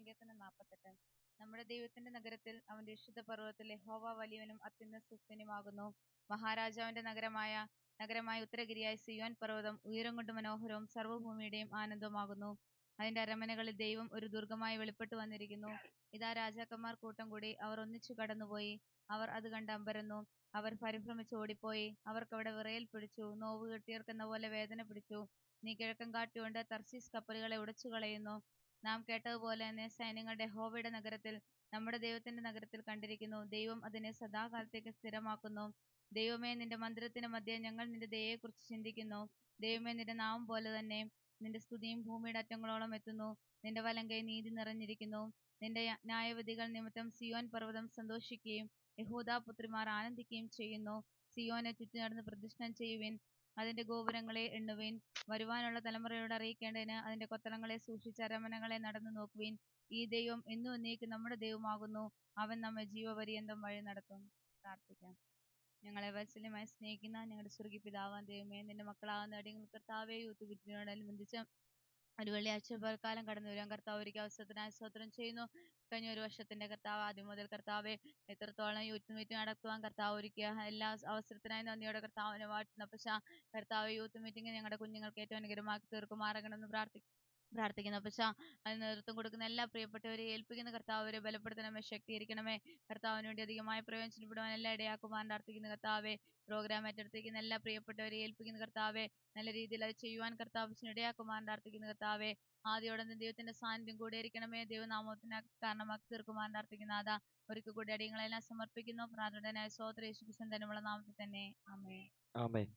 സങ്കീർത്തനം 48. നമ്മുടെ ദൈവത്തിന്റെ നഗരത്തിൽ അവന്റെ വിശുദ്ധ പർവ്വതത്തിൽ യഹോവ വലിയവനും അത്യന്ത സ്തുത്യനുമാകുന്നു. മഹാരാജാവിന്റെ നഗരമായ ഉത്തരഗിരിയായ സിയോൻ പർവ്വതം ഉയരം കൊണ്ട് മനോഹരവും സർവ്വഭൂമിയുടെയും ആനന്ദവുമാകുന്നു. അതിന്റെ അരമനകളിൽ ദൈവം ഒരു ദുർഗമായി വെളിപ്പെട്ടു വന്നിരിക്കുന്നു. ഇതാ, രാജാക്കന്മാർ കൂട്ടം കൂടി, അവർ ഒന്നിച്ചു കടന്നുപോയി. അവർ അത് കണ്ട് അമ്പരന്നു. അവർ പരിഭ്രമിച്ച് ഓടിപ്പോയി. അവർക്കവിടെ വിറയൽ പിടിച്ചു, നോവ് കെട്ടിയവർക്കെന്ന പോലെ വേദന പിടിച്ചു. നീ കിഴക്കൻ കാറ്റുകൊണ്ട് തർശീശ് കപ്പലുകളെ ഉടച്ചു കളയുന്നു. നാം കേട്ടതുപോലെ തന്നെ സൈന്യങ്ങളുടെ യഹോവയുടെ നഗരത്തിൽ, നമ്മുടെ ദൈവത്തിന്റെ നഗരത്തിൽ കണ്ടിരിക്കുന്നു. ദൈവം അതിനെ സദാകാലത്തേക്ക് സ്ഥിരമാക്കുന്നു. ദൈവമേ, നിന്റെ മന്ദിരത്തിന്റെ മധ്യേ ഞങ്ങൾ നിന്റെ ദയയെക്കുറിച്ച് ചിന്തിക്കുന്നു. ദൈവമേ, നിന്റെ നാമം പോലെ തന്നെ നിന്റെ സ്തുതിയും ഭൂമിയുടെ അറ്റങ്ങളോളം എത്തുന്നു. നിന്റെ വലങ്കൈ നീതി നിറഞ്ഞിരിക്കുന്നു. നിന്റെ ന്യായവിധികൾ നിമിത്തം സിയോൻ പർവ്വതം സന്തോഷിക്കുകയും യഹൂദാ പുത്രിമാർ ആനന്ദിക്കുകയും ചെയ്യുന്നു. സിയോനെ ചുറ്റി നടന്ന് പ്രദക്ഷിണം ചെയ്യുവിൻ, അതിന്റെ ഗോപുരങ്ങളെ എണ്ണുവിൻ. വരുവാനുള്ള തലമുറയോട് അറിയിക്കേണ്ടതിന് അതിന്റെ കൊത്തളങ്ങളെ സൂക്ഷിച്ച് അരമനകളെ നടന്നു നോക്കുവിൻ. ഈ ദൈവം എന്നും എന്നേക്കും നമ്മുടെ ദൈവമാകുന്നു. അവൻ നമ്മെ ജീവപര്യന്തം വഴി നടത്തും. പ്രാർത്ഥിക്കാം. ഞങ്ങളെ വാത്സല്യമായി സ്നേഹിക്കുന്ന ഞങ്ങളുടെ സ്വർഗീയ പിതാവാം ദൈവമേ, നിന്റെ മക്കളാകുന്ന അടിയങ്ങൾ കർത്താവെ, യൂത്ത് വിറ്റിനോടനുബന്ധിച്ച് ഒരു വെള്ളിയാഴ്ച പകൽക്കാലം കടന്നു വരാൻ കർത്താവ് ഒരു അവസരത്തിനായി സ്തോത്രം ചെയ്യുന്നു. കഴിഞ്ഞ ഒരു വർഷത്തിന്റെ കർത്താവ് ആദ്യം മുതൽ കർത്താവെ എത്രത്തോളം യൂത്ത് മീറ്റിംഗ് നടത്തുവാൻ കർത്താവ് ഒരുക്കിയ എല്ലാ അവസരത്തിനായി നന്ദിയോടെ കർത്താവിനെ വാഴ്ത്തുന്ന പക്ഷേ കർത്താവ് യൂത്ത് മീറ്റിംഗ് ഞങ്ങളുടെ കുഞ്ഞുങ്ങൾക്ക് ഏറ്റവും അനുഗ്രഹമാക്കി തീർക്കുമാറാകണമെന്ന് പ്രാർത്ഥിക്കുന്നു. പക്ഷേ അതിന് നേതൃത്വം കൊടുക്കുന്ന എല്ലാ പ്രിയപ്പെട്ടവരെ ഏൽപ്പിക്കുന്ന കർത്താവ് അവരെ ബലപ്പെടുത്തണമേ, ശക്തീകരിക്കണമേ. കർത്താവിന് വേണ്ടി അധികമായി പ്രയോജനപ്പെടുവാൻ എല്ലാ ഇടയാക്കുവാൻ പ്രാർത്ഥിക്കുന്ന കർത്താവെ, പ്രോഗ്രാം ഏറ്റെടുത്തിരിക്കുന്ന എല്ലാ പ്രിയപ്പെട്ടവരെ ഏൽപ്പിക്കുന്ന കർത്താവെ, നല്ല രീതിയിൽ അത് ചെയ്യുവാൻ കർത്താവ് ഇടയാക്കുവാൻ പ്രാർത്ഥിക്കുന്ന കർത്താവെ, ആദ്യോടെ ദൈവത്തിന്റെ സാന്നിധ്യം കൂടെ ഇരിക്കണമേ. ദൈവനാമത്തിന് കാരണമാക്കി തീർക്കുവാൻ പ്രാർത്ഥിക്കുന്ന അതാ ഒരിക്കൽ കൂടി അടിയങ്ങളെല്ലാം സമർപ്പിക്കുന്നു. പ്രാർത്ഥനായ സഹോദര യേശുക്രിസ്തുവിന്റെ നാമത്തിൽ തന്നെ. ആമേൻ.